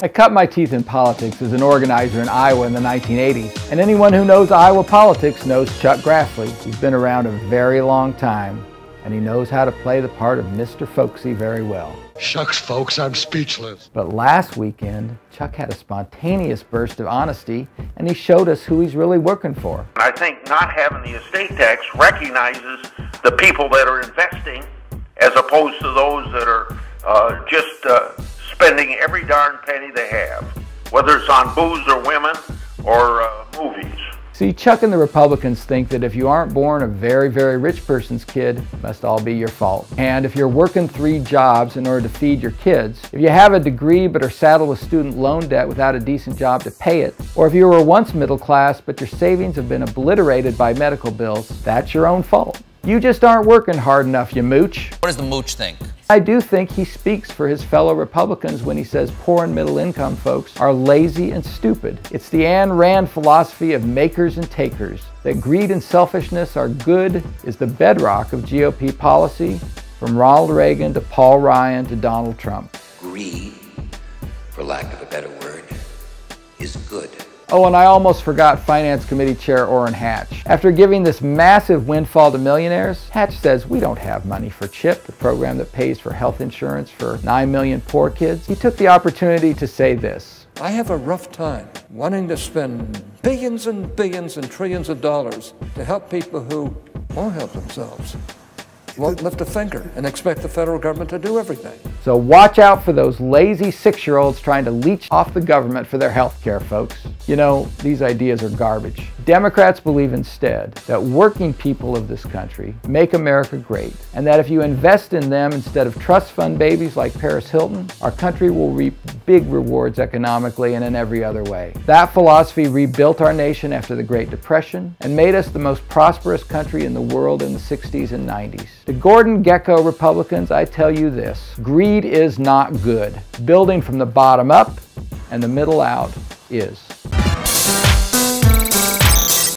I cut my teeth in politics as an organizer in Iowa in the 1980s, and anyone who knows Iowa politics knows Chuck Grassley. He's been around a very long time, and he knows how to play the part of Mr. Folksy very well. Shucks, folks, I'm speechless. But last weekend, Chuck had a spontaneous burst of honesty, and he showed us who he's really working for. I think not having the estate tax recognizes the people that are investing as opposed to those that are just spending every darn penny they have, whether it's on booze or women or movies. See, Chuck and the Republicans think that if you aren't born a very, very rich person's kid, it must all be your fault. And if you're working 3 jobs in order to feed your kids, if you have a degree but are saddled with student loan debt without a decent job to pay it, or if you were once middle class but your savings have been obliterated by medical bills, that's your own fault. You just aren't working hard enough, you mooch. What does the mooch think? I do think he speaks for his fellow Republicans when he says poor and middle income folks are lazy and stupid. It's the Ayn Rand philosophy of makers and takers, that greed and selfishness are good is the bedrock of GOP policy, from Ronald Reagan to Paul Ryan to Donald Trump. Greed, for lack of a better word, is good. Oh, and I almost forgot Finance Committee Chair Orrin Hatch. After giving this massive windfall to millionaires, Hatch says we don't have money for CHIP, the program that pays for health insurance for 9 million poor kids. He took the opportunity to say this. I have a rough time wanting to spend billions and billions and trillions of dollars to help people who won't help themselves, won't lift a finger, and expect the federal government to do everything. So watch out for those lazy 6-year-olds trying to leech off the government for their health care, folks. You know, these ideas are garbage. Democrats believe instead that working people of this country make America great, and that if you invest in them instead of trust fund babies like Paris Hilton, our country will reap big rewards economically and in every other way. That philosophy rebuilt our nation after the Great Depression and made us the most prosperous country in the world in the 60s and 90s. To Gordon Gekko Republicans, I tell you this: greed is not good. Building from the bottom up and the middle out is.